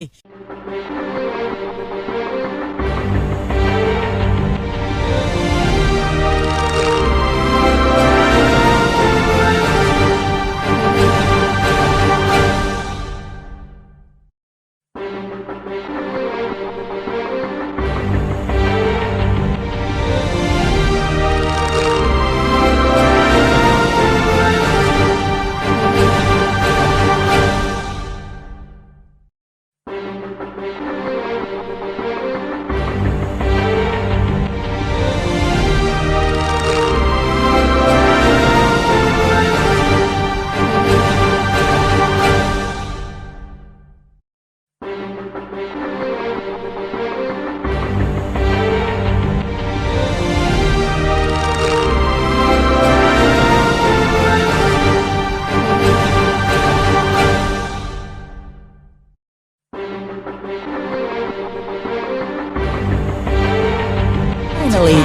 Finally,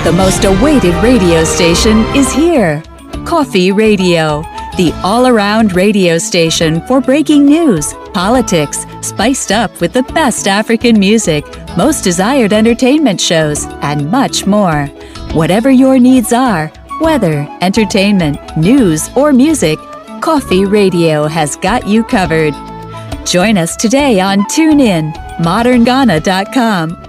the most awaited radio station is here. KOFI Radio, the all-around radio station for breaking news, politics, spiced up with the best African music, most desired entertainment shows, and much more. Whatever your needs are, weather, entertainment, news, or music, KOFI Radio has got you covered. Join us today on TuneIn, modernghana.com,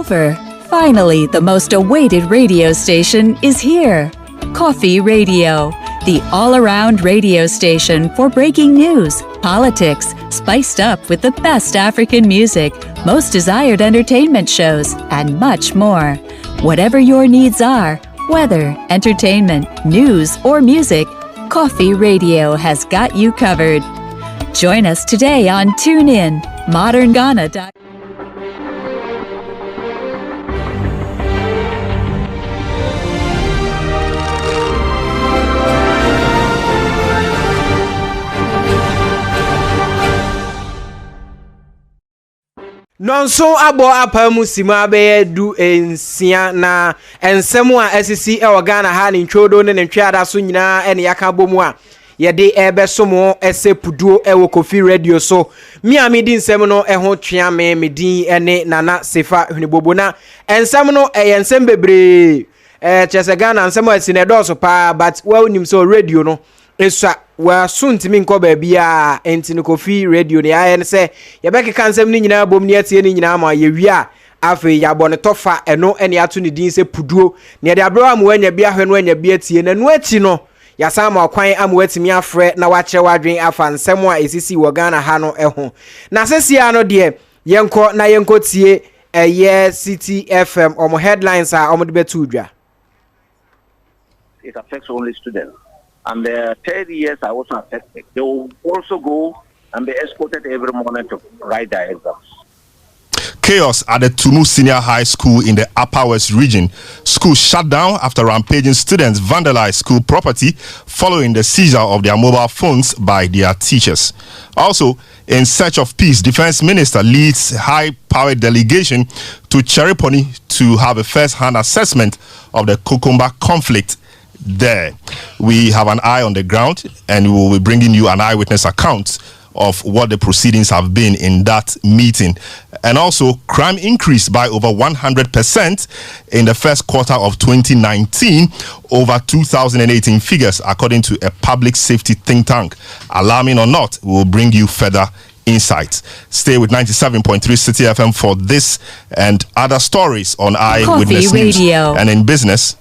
over. Finally, the most awaited radio station is here. KOFI Radio, the all-around radio station for breaking news, politics, spiced up with the best African music, most desired entertainment shows, and much more. Whatever your needs are, weather, entertainment, news, or music, KOFI Radio has got you covered. Join us today on TuneIn, modernghana.com. Nonso abo apamu sima be du ensia na ensemu a SCC e Ghana ha ne ntwodo ne ntwada so nyina ene yaka bomu a yede ebesomo esepuduo ewo KOFI Radio so mi amidi nsem no ho twea me medin ene nana sefa hwenibobo na ensem no ensem bebre chese Ghana nsem asine doso pa but wa unim so radio no eswa wa suntimi nko ba bia enti KOFI Radio ne aye ne se yebeke kansem ni nyina bom ne atie ni nyina ma ye wi a afi ya bone tofa eno ene ato ne din se puduo ne de abro am wanya bia hwe no anya bia tie na no achi no ya sama akwan am watimi afre na wa kire wadwen afa nsem a esisi wo Ghana ha no eho na sesia no de yenko na yenko tie eye City FM omo headlines a omo de betu dwa. It affects only students. And the 30 years I was affected. They will also go and be escorted every morning to write their exams. Chaos at the Tumu Senior High School in the Upper West region. School shut down after rampaging students vandalized school property following the seizure of their mobile phones by their teachers. Also, in search of peace, Defense Minister leads high-powered delegation to Chereponi to have a first-hand assessment of the Kokomba conflict there. We have an eye on the ground and we will be bringing you an eyewitness account of what the proceedings have been in that meeting. And also, crime increased by over 100% in the first quarter of 2019 over 2018 figures, according to a public safety think tank. Alarming or not, we will bring you further insights. Stay with 97.3 City FM for this and other stories on Eyewitness News. And in business,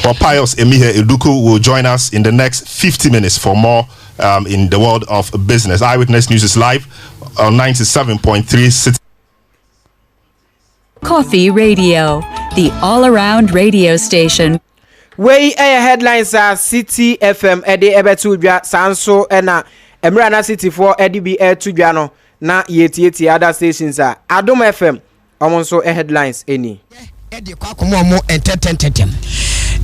well, Pius Emihe Eduku will join us in the next 50 minutes for more in the world of business. Eyewitness News is live on 97.3 City. KOFI Radio, the all-around radio station. We headlines are City FM ede ebetu dwa sanso na Emrana City for ede bi to dwa no na yeti other stations are Adom FM omonso headlines eni ede kwakomo entetentem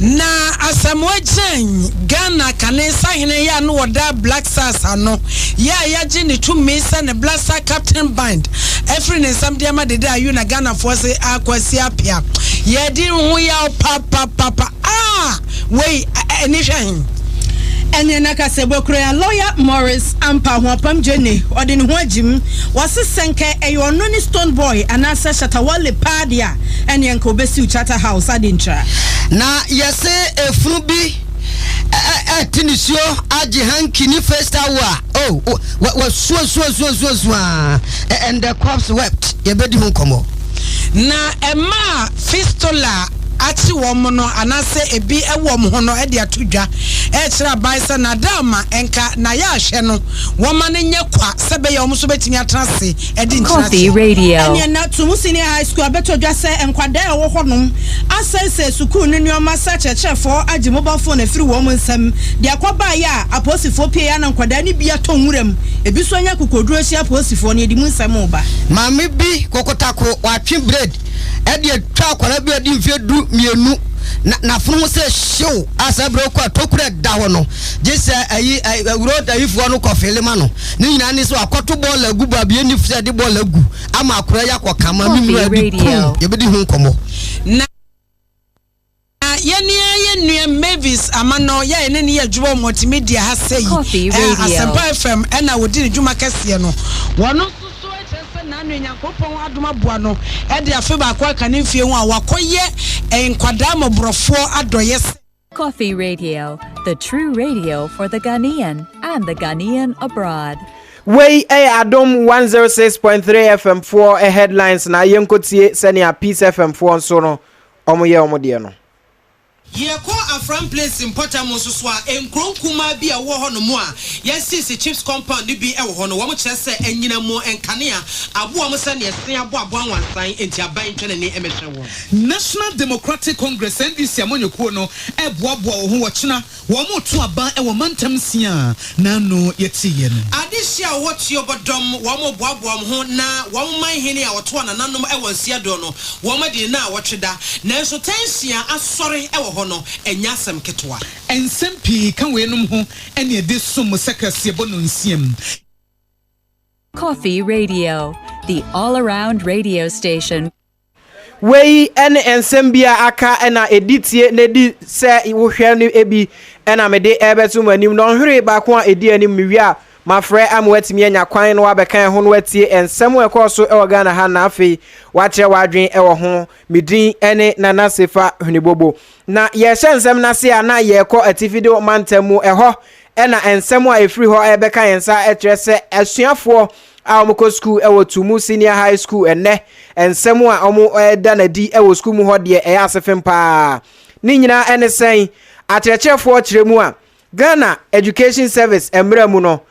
Na asamwajan Ghana kanesa hine ya no wada Black Stars ano. Ya jini tu misa ne Black Star Captain Bind. Every ne samdi ama dede ayu na Ghana force akwasi apia. Ya di hu ya papa. Wait, nisha him. Ene nakasebo kura lawyer Morris ampa hwapam jene ode ne ho agim wase senke eyo no ni Stone Boy anasa Shatawale padia ene enko besi Charter House adintra na yese efunu bi tinisio agi hankini first hour was so and the crops wept yebedi hu komo na ema fistula ati womono anase ebi ewom hono e de atodwa e kira baisa na dama enka na ya hwe no woma ne nye kwa sebe ya omso betimi atrase e di ntrase KOFI Radio anya na tumu senior high school abetodwa se enkwada e wo honom asese sukuu ne nyoma sa chechefo agi mobile phone afiri wo nsam de akwaba ya aposifo pie ya na nkwada ne bia tonwuram ebi so anya kokoduro hia aposifo ne di mu nsam oba mami bi kokotako watwe bread e de twa akwara bi adi mfie du mienu na funu se show asa bro kwa tokure da ho no jese ayi road ayifo no kofele ma no ni nyina ni so akoto ball agu ba bi eni fse de ball agu ama akora ya kwakama mi radio yebedi hu nkomo na ye Mavis amano ya ene ne yadwo multimedia ha sei Asempa FM ena wodi ne dwuma kese no wono nanu nyankopon adoma boa no e de afi ba kwa ka ne fie hu a wakoye enkwada mobrofo adoye KOFI Radio, the true radio for the Ghanaian and the Ghanaian abroad. Way Adom 106.3 FM4 headlines na yenkotie senia Peace FM4 so no omoye omode no. Ye ko afran place importer mo so a enkron kuma bi a wo ho no mo a yesi chips compound bi e wo ho no wo mo kire se enyina mo enkanea abo mo se ne sen abo anwansan enti aban twene ne emehwe wo National Democratic Congress NDC amonyekuo no e boaboa wo ho wo kina wo mo to aban e wo mantam sia na no yetiye no adisia wo tio bodom wo mo boaboa mo ho na wo mo man hene a wo to na nanom e wo sia do no wo mo de na wo tweda na so tensia asori e wo no enyasem ketwa ensempi kan we num ho ene de sum sekase bono nsiem KOFI Radio, the all-around radio station. Wey ensembia aka ena editie ne di se wo hwe no ebi ena mede ebetu manim no hwere ba ko edi anim wi a mafre amwatimi anya kwan no abekan ho no watie ensem ekoso e Ghana ha na afi wakyere wadwen e wo ho midin ene nana sefa hwenibobo na ye ensem na se ana ye ko atifide mantamu eho ena ensem a efri ho ebeka yensa etrese asuafo a omko school e wo tumu senior high school enne ensem a omo eda na di e wo school mu ho de e asefem pa ni nyina ene sen atrechefo kiremu a Ghana Education Service emramu no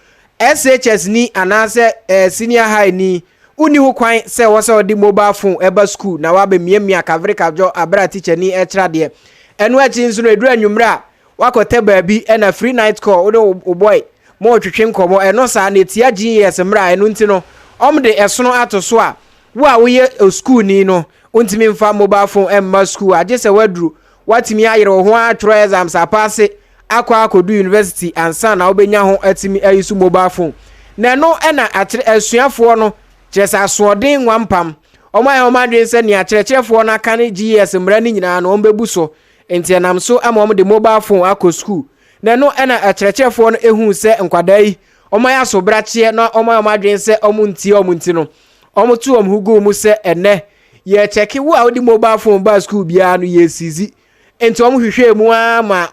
SHS ni anase senior high ni uni ho kwan se wo se odi mobile phone eba school na wa be miamia kavrika jo abra teacher ni etra de enu achi nso no edu anwumra wakote baabi na free night call o boy mo twetwe nkomo eno sa na tia GS mra enu nti no omde esono atoso a wo ye school ni no untimi mfa mobile phone emma school age se wadru watimi ayere ho atro exams apase akwa akodu university ansa na obenya ho atimi ayisu mobile phone na no na asuafo no kyesa soden wampam omadwen se ne akyerɛkyerɛfo no aka ne GS mra ni nyina no ombebu so enti anam so ama de mobile phone akɔ school na no na akyerɛkyerɛfo no ehu se nkwada yi omaya so brakyɛ na omadwen se omunti no omutu omhugo mu se ene ye cheki wo a odi mobile phone ba school bia no ye sizi enti omhwehwe mu ama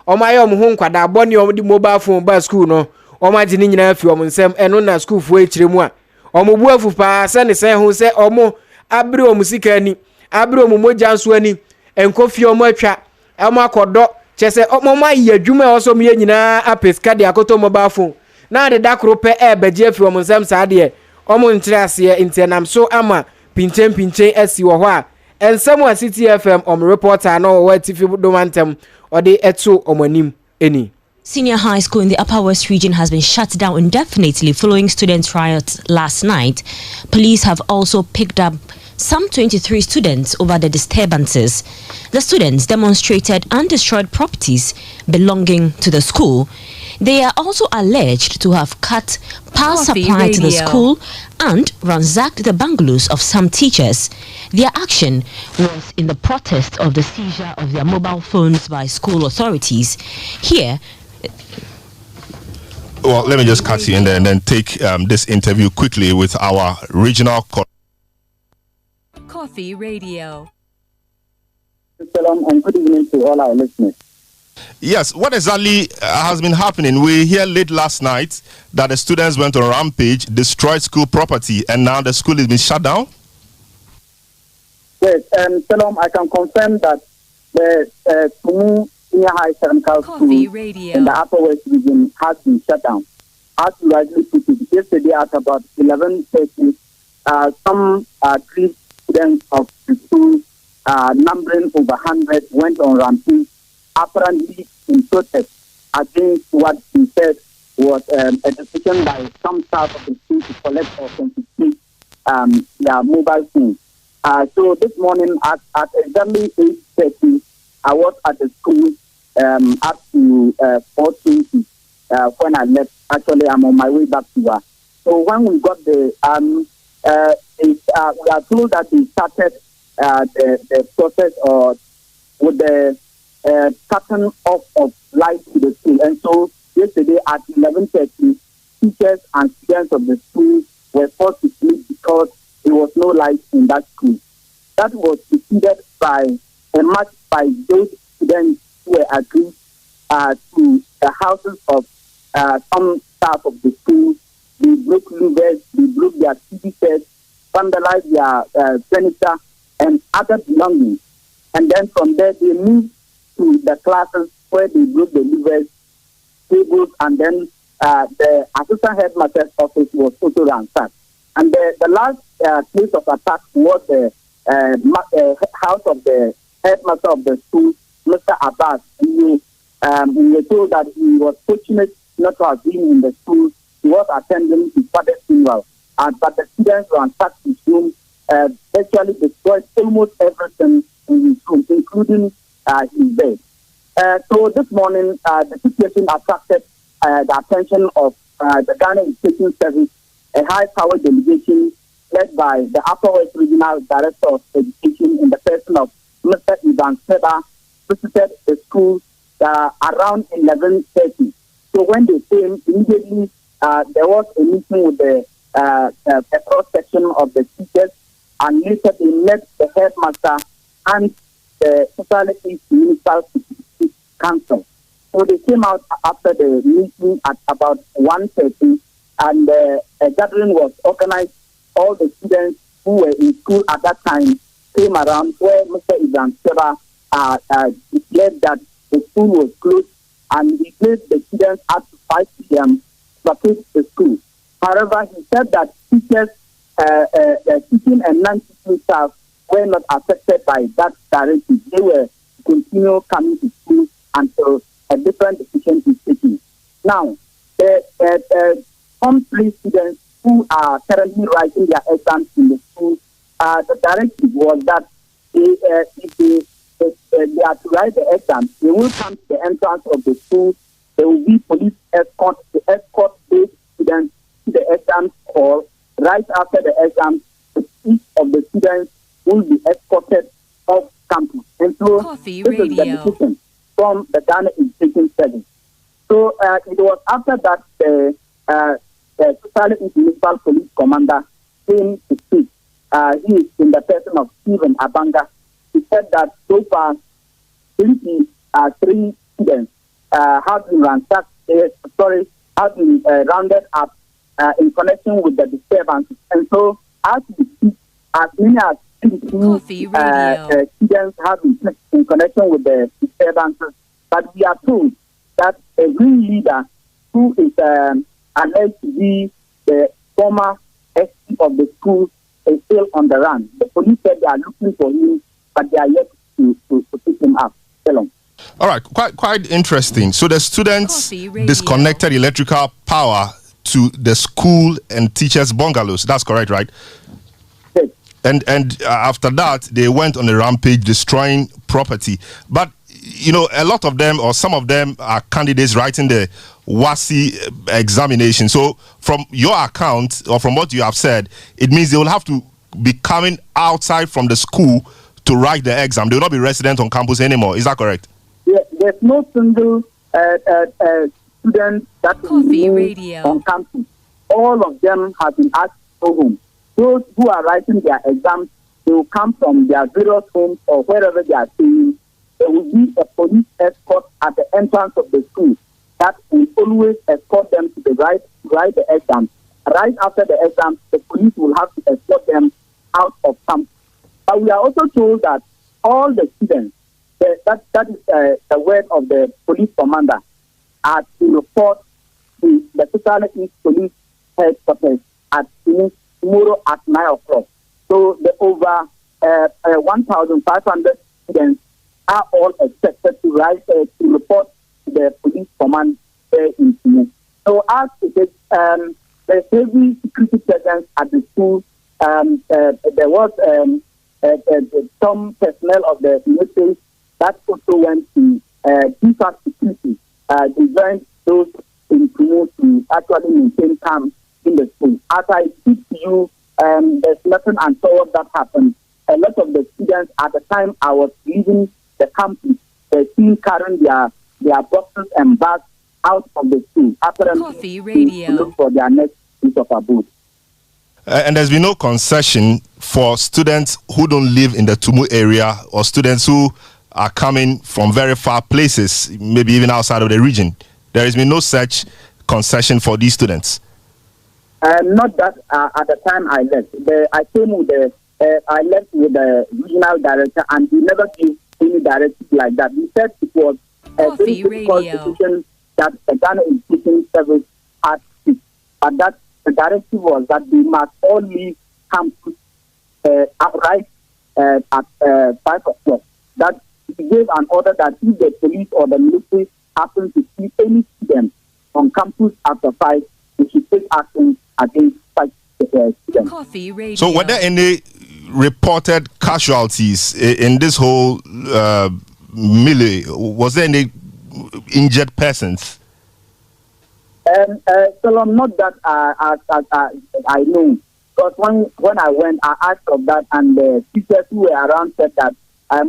omaye omho nkwada abone omdi mobile phone ba school no omaji ni nyina afi nsem eno na school fo ekire mu a omobu afu pa se ne se ho se omo abre omusika ani abre omomoja nso ani enkofi omo atwa omo akodo chese omo mayi adwuma oso me nyina apeska de akoto mobile phone na de dakro pe beje afi nsem sa de omo ntrase intenam so ama pinchen esi wo ho a ensem wa City FM reporter no wa tifi domantem ode eto omanim eni. Senior high school in the Upper West region has been shut down indefinitely following student riots last night. Police have also picked up some 23 students over the disturbances. The students demonstrated and destroyed properties belonging to the school. They are also alleged to have cut power supply to the school and ransacked the bungalows of some teachers. Their action was in the protest of the seizure of their mobile phones by school authorities. Here, well, let me just cut you in there and then take this interview quickly with our regional KOFI Radio. Salam and good evening to all our listeners. Yes, what exactly has been happening? We heard late last night that the students went on a rampage, destroyed school property, and now the school has been shut down? Yes, Salam, I can confirm that the Kumu Senior High Technical School in the Upper West region has been shut down. As you rightly put it, yesterday at about 11:30, some 3 students of the school, numbering over 100, went on rampage, apparently in protest against what he said was a decision by some staff of the school to collect or confiscate their mobile phones. So this morning at exactly 8:30, I was at the school up to 4:20 when I left. Actually, I'm on my way back to work. So when we got there, we are told that they started the process or with the cutting off of light to the school. And so yesterday at 11:30, teachers and students of the school were forced to sleep because there was no light in that school. That was preceded by a march by those students who were agreed to the houses of some staff of the school. They broke louvers, they broke their TV sets, vandalized their furniture and other belongings. And then from there they moved to the classes where they broke the louvers, tables, and then the assistant headmaster's office was also ransacked. And the last place of attack was the house of the headmaster of the school, Mr. Abbas. We were told that he was fortunate not to have been in the school. He was attending his father's funeral. But the students ransacked his room, virtually destroyed almost everything in his room, including his bed. So this morning, the situation attracted the attention of the Ghana Education Service, a high-powered delegation led by the Upper West Regional Director of Education in the person of Mr. Ivan Seba, visited the school around 11:30. So when they came, immediately there was a meeting with the cross-section of the teachers, and later they met the headmaster and the Society Municipal Council. So they came out after the meeting at about 1:30, and a gathering was organized. All the students who were in school at that time came around where Mr. Ivan Seba declared that the school was closed, and he gave the students up to 5 p.m. to vacate the school. However, he said that teachers, teaching and non-teaching staff were not affected by that directive. They were to continue coming to school until a different decision is taken. Now, some 3 students who are currently writing their exams in the school, the directive was that if they are to write the exams, they will come to the entrance of the school. There will be police escort to escort those students to the exam hall. Right after the exam, each of the students will be escorted off campus. And so KOFI this is the decision from the Ghana Education Service. So it was after that the Society Municipal Police Commander came to speak. He is in the person of Stephen Abanga. He said that so far 3 students have been ransacked, have been rounded up in connection with the disturbances. And so as we speak, as many as 22 students have been placed in connection with the disturbances. But we are told that a green leader who is alleged to be the former SP of the school is still on the run. The police said they are looking for him, but they are yet to pick him up. All right, quite interesting. So the students disconnected electrical power to the school and teachers' bungalows. That's correct, right? Yes. And after that, they went on a rampage, destroying property. But you know, a lot of them, or some of them, are candidates writing the WASI examination. So, from your account, or from what you have said, it means they will have to be coming outside from the school to write the exam. They will not be resident on campus anymore. Is that correct? Yeah, there's no single student that is on campus. All of them have been asked to go home. Those who are writing their exams, they will come from their various homes or wherever they are staying. There will be a police escort at the entrance of the school that will always escort them to the write the exam. Right after the exam, the police will have to escort them out of campus. But we are also told that all the students, that is the word of the police commander, are to report to the Total East Police headquarters at tomorrow at 9 o'clock. So the over 1,500 students are all expected to report to the police command there in Kumasi. So as it is, there's heavy security presence at the school. There was some personnel of the military that also went to keep up security. They joined those in Kumasi to actually maintain calm in the school. As I speak to you, there's nothing untoward that happened. A lot of the students at the time I was leaving the campus, they seen carrying their boxes and bags out of the school. KOFI Radio. To look for their next piece of abode. And there's been no concession for students who don't live in the Tumu area, or students who are coming from very far places, maybe even outside of the region. There has been no such concession for these students. Not that at the time I left. I came with I left with the regional director, and he never gave any directive like that. He said it was a very difficult decision that the Ghana Education Service had to take. But that the directive was that they must all leave campus outright at 5 o'clock. That he gave an order that if the police or the military happen to see any student on campus after 5, they should take action against such students. KOFI Radio. So, were there any reported casualties in this whole melee? Was there any injured persons? So not that I know. Because when I went, I asked of that, and the teachers who were around said that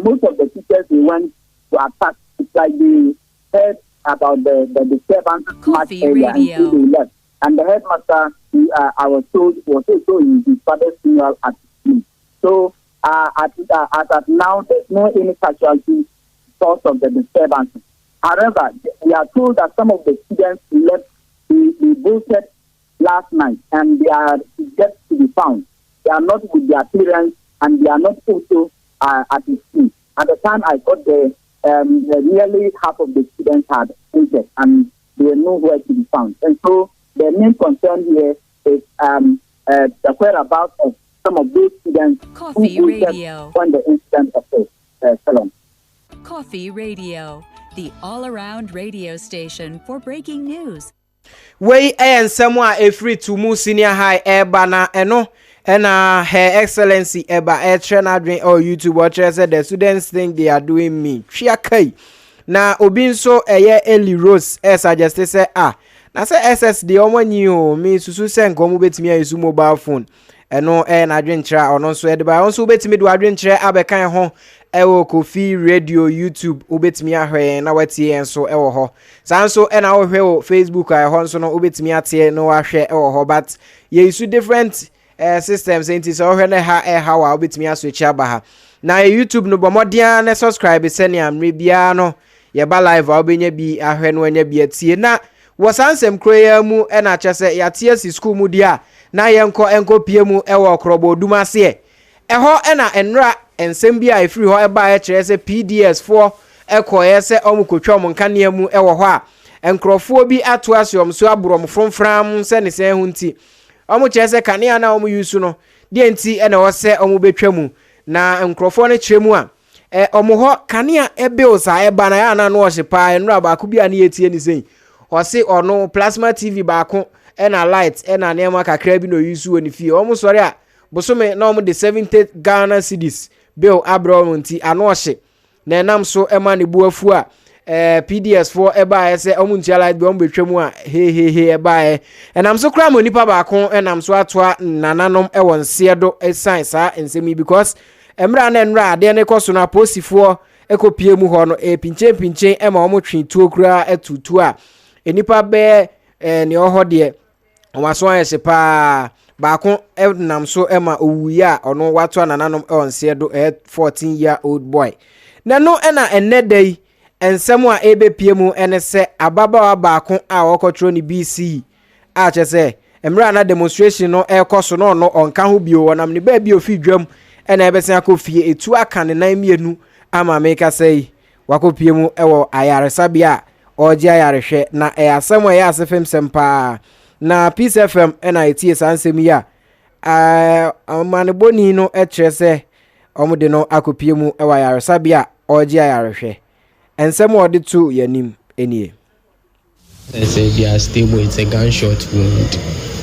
most of the teachers they went to attack. It's like they heard about the disturbance much earlier until they left. And the headmaster, I was told, was also in his father's funeral at school. So as of now, there's no any casualty because of the disturbance. However, we are told that some of the students left. They voted last night, and they are yet to be found. They are not with their parents, and they are not also at the school. At the time I got there, nearly half of the students had entered, and they were nowhere to be found. And so the main concern here is the whereabouts of some of those students KOFI Radio. When the incident occurred. Salon. KOFI Radio, the all-around radio station for breaking news. Wey ensemo a efri Tumu Senior High Ebana eno ena Her Excellency Eba Etrena Adwin or YouTube watcher said the students think they are doing me. Chiakai. Na obinso eye Eli Rose suggest say na say SS de omanyi o me susu se nkomo betimi ayesu mobile phone eno na adwen kira ono so edeba onso betimi do adwen kira abekan ho ewo KOFI Radio YouTube ubetimi ahwe na watie enso ewo ho sanso na ohwe o Facebook ho nso no ubetimi atie no ahwe ewo ho but ye isu different systems enti so ohwe na ha wa ubetimi aswitch abaha na YouTube no bomodia na subscribe sene amre bia no ye ba live obenya bi ahwe no anya bi atie na wasansem kroya mu na chese yatie si school mu dia na yenko pie mu ewo krobo dumase eho na enra ensem bi a efiri ho eba e kire se PDS4 ekoye se omukotwa mu nkane mu ewo ho a enkrofo bi ato asom so abrom fromfram se ne se hunti omu kire se kane na omu yusu no de enti na wo se omu betwa mu na enkrofo ne kire mu a omu ho kane ebe osa eba na ya na no hyepa enra ba ku bi a ne yetie ni sei o se ono plasma TV ba ko na light na nema kakra bi no yusu oni fie omu sori a bosome na omo de 70 Ghana cedis bill abro nti ano hye na enam so ema ne buafu a PDS for eba ese omo ntia light bi omo betwam a he eba enam so kra mo nipa ba kon enam so atoa nananom ewon siedo esan sa ensemi because emra na enra ade ne koso na posifo ekopie mu ho no pinchen ema omo twen tuo kra etutu a enipa be ne oho de omaso ayese pa ba kon enam so ema owuye a ono wato nananom ewon siedo 14-year-old boy na no ena enedai ensem a ebepie mu ene se ababawa baako a wokotro ni BC a chese emra na demonstration no ekoso no no onka ho bio wonam ne ba bi ofi dwam ena ebesen akofie etu aka ne nan mienu ama meka sei wakopie mu ewo ayaresabia oje ayarehwe na asem a ya asefem sempa na Peace FM ena etie sansem ya amane boni no etrese omude no akopie mu ewo ayaresabia oje ayarehwe ensem odi to yanim enie. They say they are stable. It's a gunshot wound.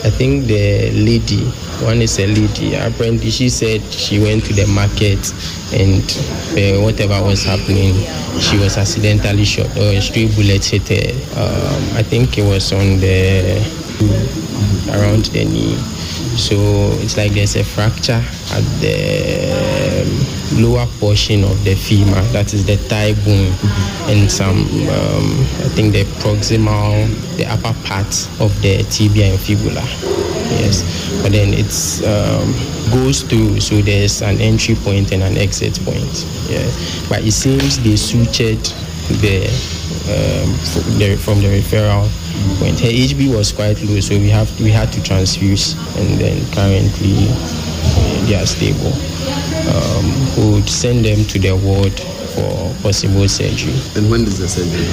I think the lady, one is a lady. Apparently, she said she went to the market and whatever was happening, she was accidentally shot or a stray bullet hit her. I think it was on around the knee. So it's like there's a fracture at the lower portion of the femur, that is the thigh bone, and some, I think the proximal, the upper part of the tibia and fibula. Yes, but then it's goes through, so there's an entry point and an exit point. Yeah, but it seems they sutured from the referral point. Her HB was quite low, so we had to transfuse, and then currently they are stable. We would send them to the ward for possible surgery. And when is the surgery?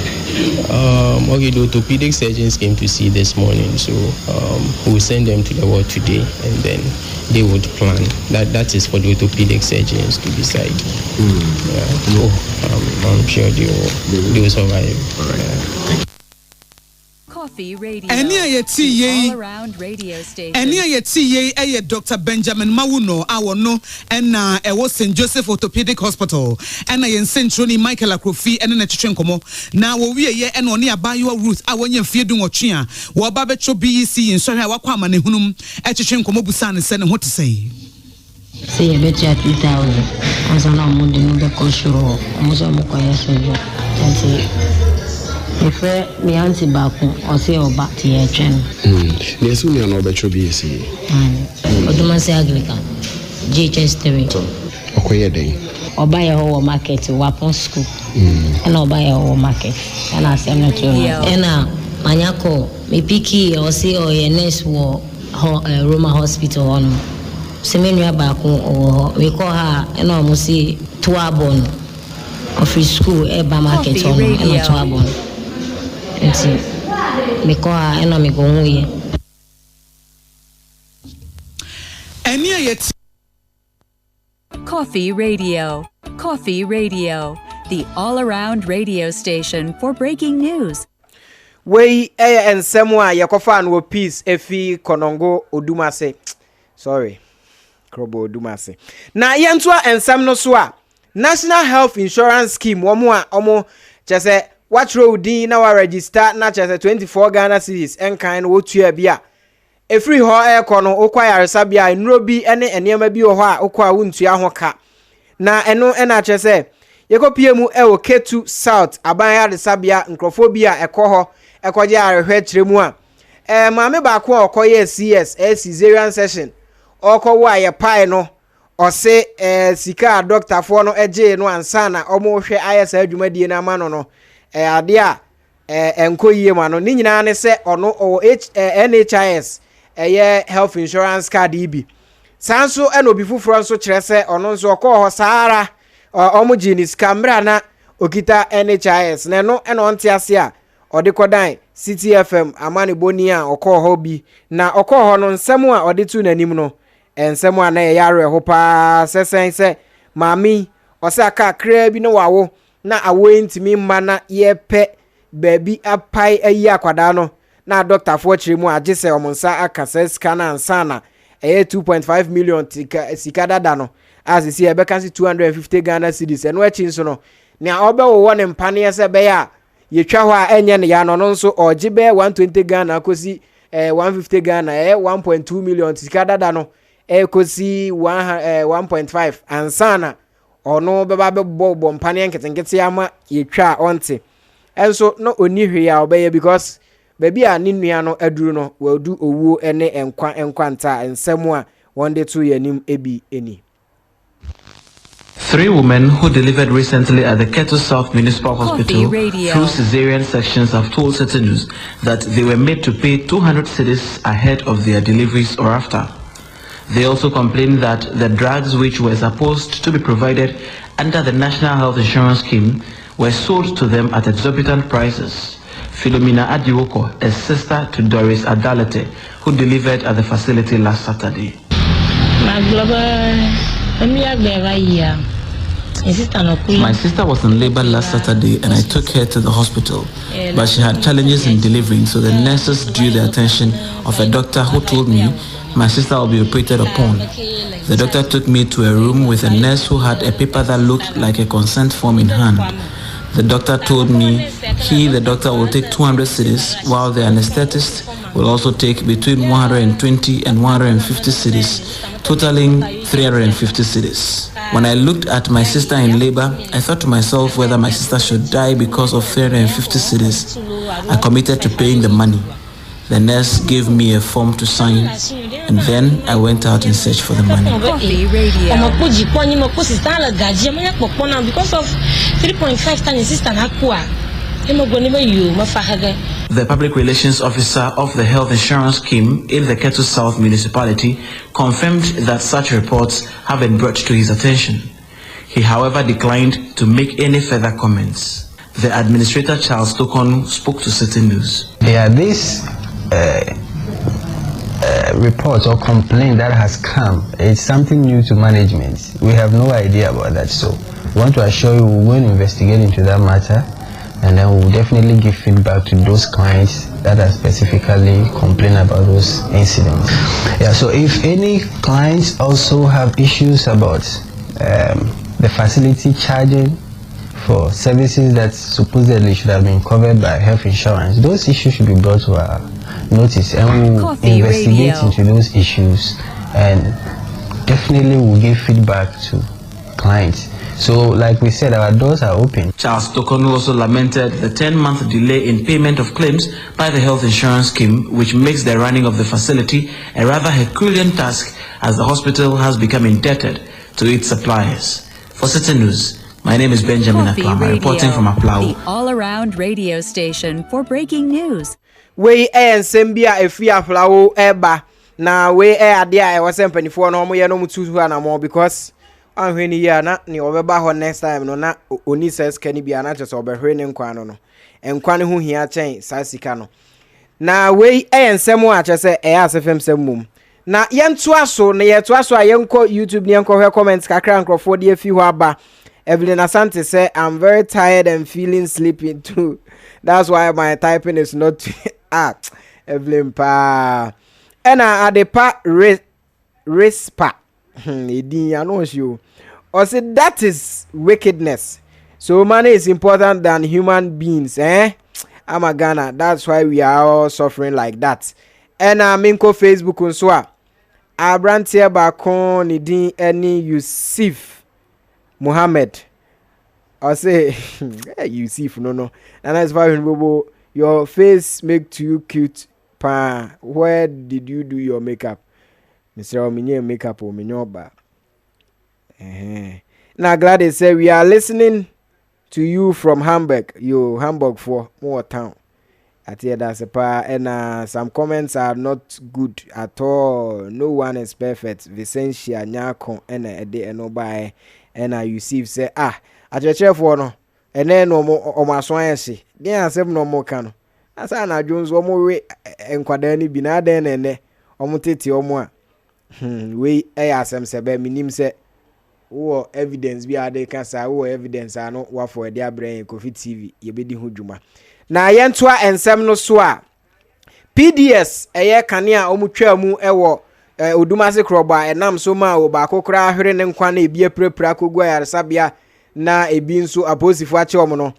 Okay, the orthopedic surgeons came to see this morning, so we'll send them to the ward today, and then they would plan. That is for the orthopedic surgeons to decide. Yeah. I'm sure they will survive. All right. KOFI Radio. All around radio station. Dr. Benjamin Mawuno awono and St. Joseph Orthopedic Hospital and I Centroni Michael Akrofi and na Chichenkomo. Now we are and on near Bayou Ruth awanya fiedun ochia wa babetro BEC in Soria Wakwama ne hunum Chichenkomo Busan and send what to say. Say a bit at 2000 as an amount in the Koshuro, Mosamokoya Sojo. If me auntie back or say or back to your chain. Yes, we are no better BC. But the man say Anglican, GHS3. Okay, day. Or buy a whole market to Wapon School. And I'll buy a whole market. And I say, I'm not sure. And Manyako, me picky or say, or your next war, Roma Hospital on. Semenya back or we call her and almost see Tuabon of free school, Eba market on and Tuabon. Nti meko a ena me go huye enia yet KOFI Radio, the all-around radio station for breaking news. We ensem a yakofa no peace efi konongo odumase. Sorry. Krobo odumase. Na yento ensem no so a National Health Insurance Scheme omo chese what road din na wa register na chese 24 Ghana cedis enkan wo tua bia e free ho e kono okwa yaresa bia enro bi ene enema bi ho a okwa wontua ho ka na eno ena chese yekopie mu e wo Ketu South aban yaresa bia nkrofo bia ekoho ekoje arehwe kiremu a maame ba ko okoye CS cesarean session okowo aye pai no ose sika doctor fo no eje no ansa na omo hwe ayesa adwumadie na ama no ade a enkoyie ma no ni nyina ne se ono NHIS health insurance card ibi sanso enobi fufuro nso kirese ono nso okoho saara omo jinis camera na okita NHIS na no eno ntiase a ode kodan City FM amane boni a okoho bi na okoho no nsem a ode tu nanim no ensem a na yare ho pa sesen se mami ose aka kra bi no wawo na awo ntimi mma na yepe baby apai ayi akwada no na doctor fo chire mu agese omonsa aka sesika na ansa na 2.5 million sika dada no as you see e be kan 250 Ghana cedis eno achi nso no na obe wo ne mpane se be ya yetwa ho a enye ne ya no nso oje be 120 Ghana kosi 150 Ghana 1.2 million sika dada no kosi 1.5 ansana ono beba bebo mpane nketenkete ama yetwa onte enso no oni hwe ya obeye because baby a ni nua no aduru no wadu owu ene enkwa nta ensemu a wonde to yanim ebi eni. 3 women who delivered recently at the Keto South Municipal Hospital through cesarean sections have told Certain News that they were made to pay 200 cedis ahead of their deliveries or after. They also complained that the drugs which were supposed to be provided under the National Health Insurance Scheme were sold to them at exorbitant prices. Philomena Adiwoko, a sister to Doris Adalete, who delivered at the facility last Saturday. My sister was in labor last Saturday and I took her to the hospital, but she had challenges in delivering, so the nurses drew the attention of a doctor who told me my sister will be operated upon. The doctor took me to a room with a nurse who had a paper that looked like a consent form in hand. The doctor told me the doctor will take 200 cedis, while the anesthetist will also take between 120 and 150 cedis, totaling 350 cedis. When I looked at my sister in labor, I thought to myself whether my sister should die because of 350 cedis. I committed to paying the money. The nurse gave me a form to sign, and then I went out in search for the money. KOFI Radio. Because of 3.5 times sister. The public relations officer of the health insurance scheme in the Keto South municipality confirmed that such reports have been brought to his attention. He, however, declined to make any further comments. The administrator, Charles Tokon, spoke to Certain News. Yeah, this report or complaint that has come, it's something new to management. We have no idea about that, so we want to assure you we will investigate into that matter, and then we'll definitely give feedback to those clients that are specifically complaining about those incidents. Yeah, so if any clients also have issues about the facility charging for services that supposedly should have been covered by health insurance, those issues should be brought to our notice, and we'll investigate into those issues, and definitely we'll give feedback to clients. So, like we said, our doors are open. Charles Tokonu also lamented the 10-month delay in payment of claims by the health insurance scheme, which makes the running of the facility a rather Herculean task, as the hospital has become indebted to its suppliers. For Certain News, my name is Benjamin Aklama, reporting from Aplau. The all-around radio station for breaking news. We sembia efi Aplau eba na we adia e wasempanifo no mo ye no mututu na mo because ahweni ya na ni obeba ho next time no na oni says kani bia na chese obehwe ne nkwa no enkwa ne ho hia chen sasika no na we ensem a chese asefem semmum na yentu aso na yetu aso a yenko YouTube ne yenko hwe comments kakra nkrofo de afi ho aba. Evelyn Asante say I'm very tired and feeling sleepy too. That's why my typing is not Evelyn pa. Ena adepa respa. Edin I know you. Or say that is wickedness. So money is important than human beings, I'm a Ghana. That's why we are all suffering like that. Ena minko Facebook unswa. Abrantia bakon edin any Yusuf Muhammad, I say, Yusuf, no. And that's why your face make you cute. Pa, where did you do your makeup? Mr. Ominye makeup or minyoba. Now glad they say we are listening to you from Hamburg. You Hamburg for more town. I tell that's a pa, and some comments are not good at all. No one is perfect. Vicentia nyako and a day and no by. And you see say at your chef no and then no more o my swancy then asem no more can asa na Jones o mo we enkwada ni bi na den ene o mo tete o mo a we asem se be minim se wo evidence bi ade ka sa wo evidence ano wa for dia brain KOFI TV ye be di ho dwuma na yentoa ensem no so a PDS eye kane a o mo twa mu e wo Odumase kroba enam so ma wo ba kokra hwere ne nkwa na ebi aprapra kogwa yaresabia na ebi nso aposifo ache omo no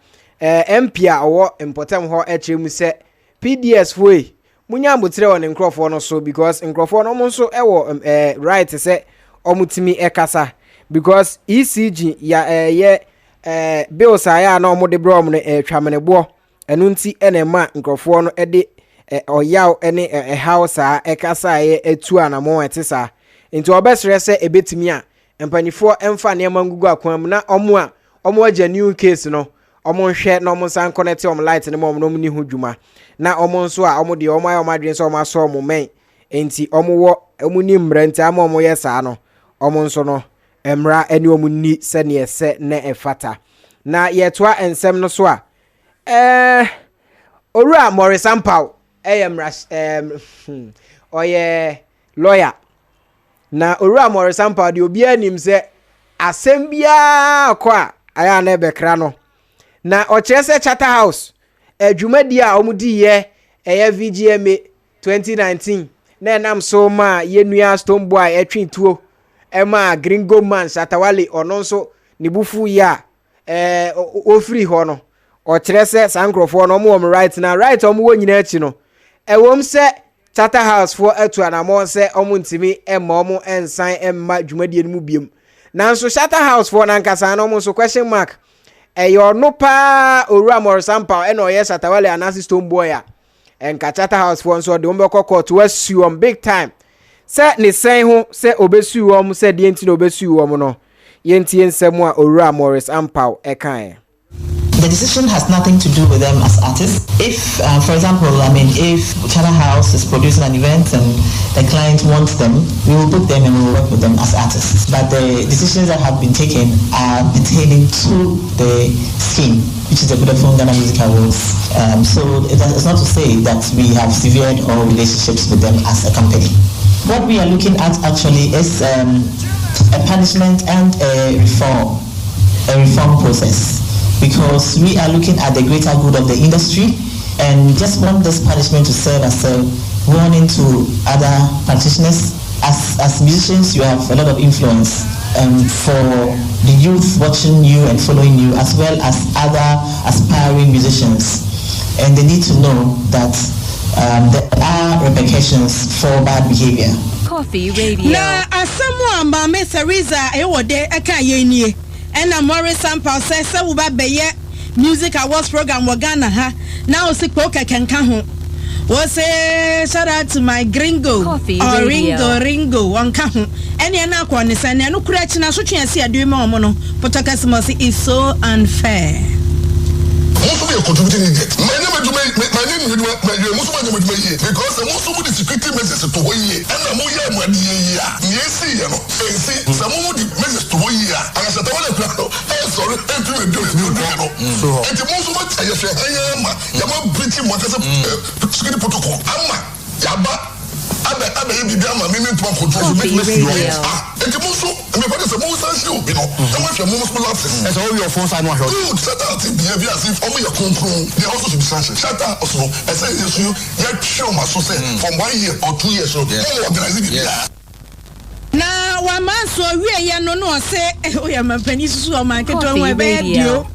MP a owo important ho echemu se PDS foi munya abotre won nkrofo no so because nkrofo no mo nso ewo right se omutimi ekasa because ECG ya bills aya na omo de bro mo no twamenebo enu nti enema nkrofo no ede oyaw ene house a ekasa ye etu anamo etisa nti obesre se ebetimi a empanifo emfa ne mangugu akwam na omo agya new case no omo hwe na omo san connect omo light ne omo no ni hudwuma na omo nso a omo de omo ayo madwen so omo aso omo men enti omo wo omo ni mbrante ama omo yesa no omo nso no emra ene omo ni se ne ese na efata na yetoa ensem no so a Owura Morris Ampaw oye lawyer na Owura Morris Ampaw de obi anim se asem bia kwa aya na ebekra no na ochese Charter House adwumadi a omudi ye VGMA 2019 na enam so ma yenua Stone Boy etwintuo ema Gringo Man Satawale ono nso nibufu ya ofri ho no ochese sankrofo no mo right na right omo wonyina achi no ewom se Charter House for etu anamo se omo ntimi emma omo ensan emma dwumadi mu biem nanso Charter House for nankasa no mo so question mark eyo no pa Owura Morris Ampaw eno ye Satawale anasi Stone Boy a enka Charter House for nso de ombekọ court wasu on big time se ne sen ho se obesu wom se de enti no obesu wom no yentie nsem a Owura Morris Ampaw ekan. The decision has nothing to do with them as artists. If, for example, if Charter House is producing an event and the client wants them, we will book them and we will work with them as artists. But the decisions that have been taken are pertaining to the scheme, which is the Vodafone Ghana Music Awards. So it's not to say that we have severed all relationships with them as a company. What we are looking at actually is a punishment and a reform process. Because we are looking at the greater good of the industry and just want this punishment to serve as a warning to other practitioners. As musicians, you have a lot of influence for the youth watching you and following you, as well as other aspiring musicians. And they need to know that there are repercussions for bad behavior. KOFI Radio. Na asamu amba me Theresa ewode aka yenie. Ena Morris Ampaw says se wo ba beye music awards program wo Ghana ha na o sikpo kekenka ho wo say shout out to my gringo or ringo wonka ho ene na akọ ne se ne no kura chi na so twen ase adu me omo no potokasimo say is so unfair. Also be contributing in it. My name because the most of the security measures to here and I'm here yes you know see some of the measures to here and as I tell sorry and do it so and the most of it I say yama breaching what is security protocol yaba abe bibi ama me to control make me and the most me for the most sense you know and what your most lapses as all your phones I know good set out the behavior as if all your control they also should be sanctioned shut up also I say you show my so say from 1 year or 2 years so organizing it na wa manso wie ye no no se o ya mampani susu o market on we radio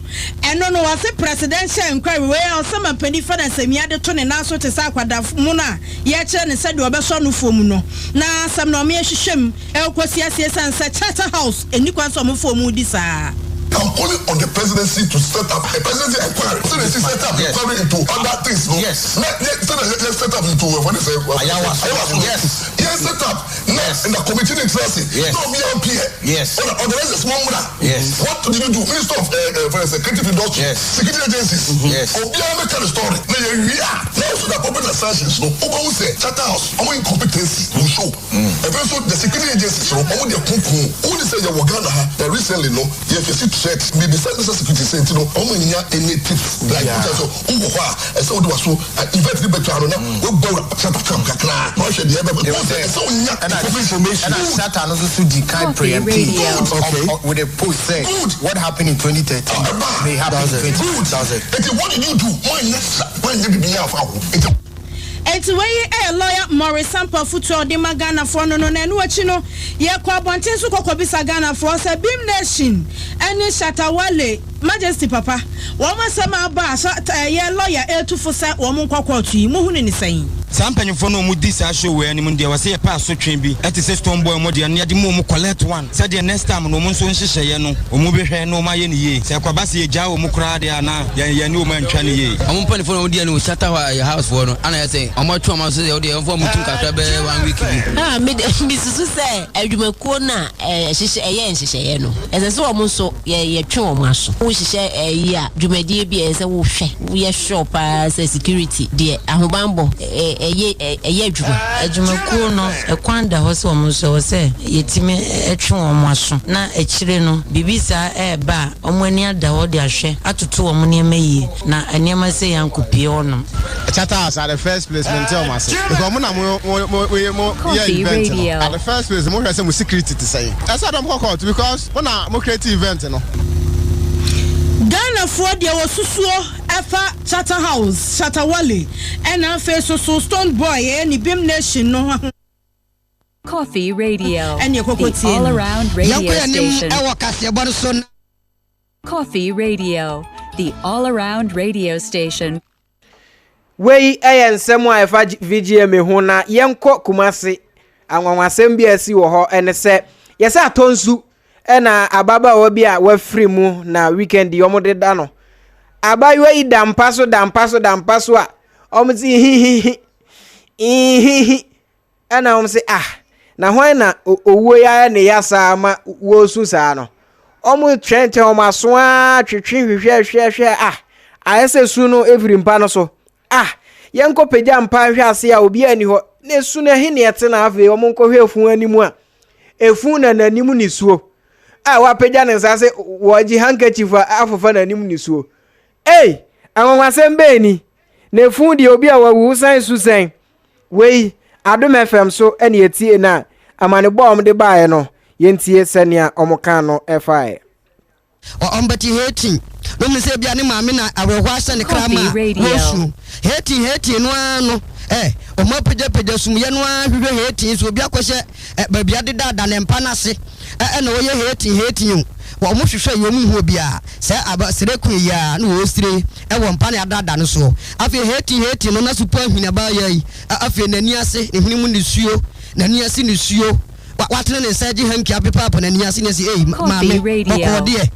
eno no was presidential inquiry we o se mampani fa na semia de to ne na so te sa kwada mu na ye kire ne se de obeso no fomu no na sam na o me hwehwem e kosi asiesan se Charter House eni kwan so mo fomu di sa. I'm calling on the presidency to set up a presidency inquiry. So they set up inquiry into other things. No? Yes. Let's set up into what is it? Yes. Yes, set up. Yes. In the committee interest. Yes. No, me up here. Yes. Organize a small money. Yes. What did you do? Minister of Creative Industry. Yes. Security agencies. Yes. Obia make a story. Now so the public sanctions. No. Oba will say Charter House. Our incompetency will show. And also the security agencies. So all the kuku. Who say you were Ghana? Recently, no. Yes. Check maybe certain security center no omunya any tips like so ungwa so do so invite the better no we go chapter come kakra no she dey ebe so unya information and Satan also to the kind preemptive with a post say what happened in 2013 may happen in 2000 what did you do when you be here for enti wey lawyer Morris Sampa Futu de Magana for no na enu achi no ye kwa bonten so kokobisa Ghana for say Beam Nation eni Shatawale Majesty Papa wo masema ba ye lawyer etufo say wo mo kwakwotu yi mo hu ni sen Sampanyfo no mu di sa show we ani mu de wase ye pa so twen bi eti se stone boy mo de ne de mo collect one say the next time no mo so nhihye no o mu behwe no ma ye ne ye se kwa base ye ja o mu kra de ana ye ne o ma ntwa ne ye omo panifo no de no shatter house for no ana ye say omo twa ma so ye de enfo mu tun kakra be 1 week me susu say adwumakuo na hihye ye nhihye ye no ese so omo so ye twe omo aso wo hihye yi a dwumadie bi ese wo hwe ye shop security de ahobambo eye adwumakuo no ekwanda ho so omo so say yetime etwe omo aso na ekire no bibisa ba omo ani ada ho de ahwe atoto omo ne mayi na aniema say yankopie ono Chatter at the first place tell myself because event at the first place mo say security to say that's what I'm called because when I create event no Ghana for the osusuo efa Chatter House Shatawale and afa so Stone Boy any Beam Nation no KOFI Radio, the all-around radio station. KOFI Radio, the all-around radio station. Wei nsem a efa VGM ho na yenko Kumasi anwanwasem bi asi wo ho ene se yesa atonsu ena ababa wo bi a wafri mu na weekend yomode da no abayo yi dampaso a omzi hi ena omse na hwan na owuo ya ne yasa ma wo su sa no omu twente omaso a twetwe hwehwe ayese su no every mpa no so yenko peja mpa hwe ase a obi ani ho na su na he ne yete na ave omo nko hwe efun animu a efun na nanimu ni suo wa peja ne nsa se woji handkerchief afofa na animu ni suo anwanwasem be ni na efun di obi a wawu san su sen wei Adom FM so ene etie na amane bom de baaye no yentie senia omoka no FI ombati hating no me se bia ne maame na awehwa ase ne krama wosu hating no ano omapeja sum ye no ahwehwe hating so bia kwose babia de dada ne mpa na se na wo ye hating wo mo hwehwe ye mu ho bia se abasire ku ya na wo sire wo mpa ne adada no so afi hating no na supa hwina ba yayi afi nani ase ne hwini mu ne suo nani ase ne suo watene ne saji hanki apepa na nani ase ne se maame okode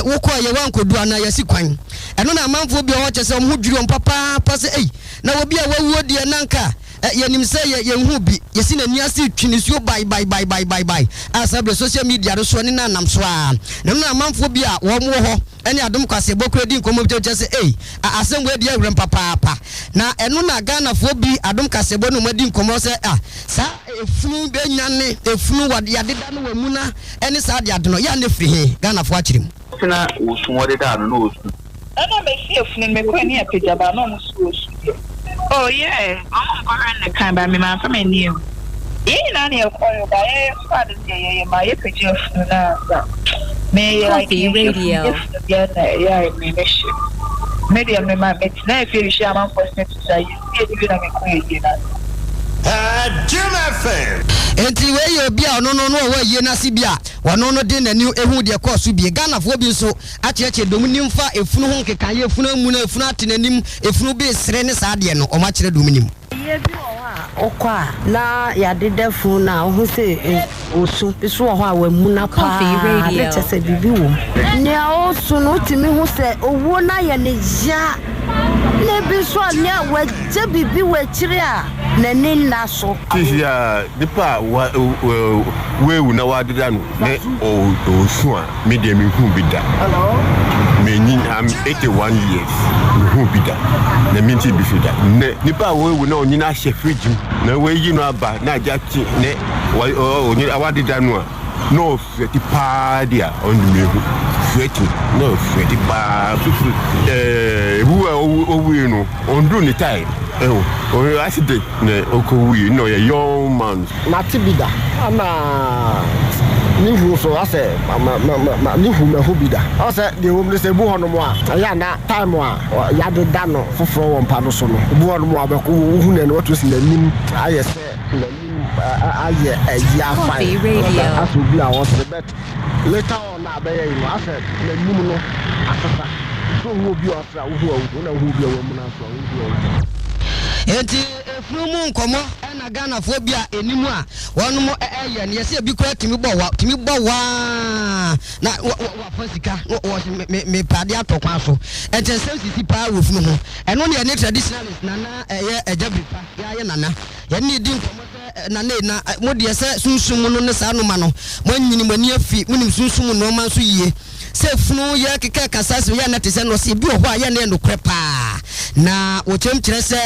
woko ye wankodu ana yasi kwan eno na amanfo bi ho chese ho dwiro mpapa pa se na obi a wawuo die nanka yenim se ye hu bi yesi na niasi twinisuo bye asabre social media do so ne nanam so a na amanfo bi a wo mo ho ene adom kwase bokredi nkomo bi chese asem we die awrem papa na eno na Ghana fo bi adom kase bo no madi nkomo se sa efunu be nyane efunu wade yadeda no wamuna ene sa de ade no ya ne firi he Ghana fo akirem na usunwode da no osu ana me see efunu me kwani apejaba no musu osu oh yeah I'm going to come by me man from any na ne ko ba ye father ye ma ye peji efunu na me KOFI Radio yeah me mesh media me ma met na feel she am for to say you na me ko ye na Jim FM enti we ye obi a no we ye na si bia wono no de nani ehu de course bi Ghana fo bi so acheche dominim fa efunu ho nkeka ye efunu amu na efunu atenanim efunu bi sere ne sa de no o ma kire dominim ye bi o okwa na ya dede fu na o se osu biso ho a wa mu na pa le chese bibi wo ne a osu no timi hu se owo na ye ne ja ne biso ne wa je bibi wa kire a na ne na so tisia dipa we na wa dida no ne osu a me de me hu bi da menin am 81 years me hu bi da na me nti bi fi da ne nipa we na onyi na hye fridge na we yi no aba na aja ti ne onyi awadida no a no feti pa dia on me hu feti no feti pa fufu we no on do ni time o accident ne okowi no ye young man matibida ama Nifu so I say nifu me ho bida. I say the home say bu hono mo a. Ya na time a ya de da no foforo won pa no so no. Bu hono mo abeko hu na no to sin anim aye say anim aye ya fine. Aso bi a was bet. Later on na be you I said anim no asasa. So who be after who na who be a woman so who. Enti efrumu nkomo na Ghana phobia enimu a wonu mo eye ne yese bi kura timi bo wa na wa fasika wo me pade atokwa so enti sensisi pa wo funu ho eno ne ne traditionalist nana eye ejabipa ya ye nana ye ne di nkomo na mo de se sunsum no ne sa no ma no mo nyini mani afi munim sunsum no ma so yie se funu ye keke kasase ye na te se no se bi ho a ye ne no krepa na wo chemkyere se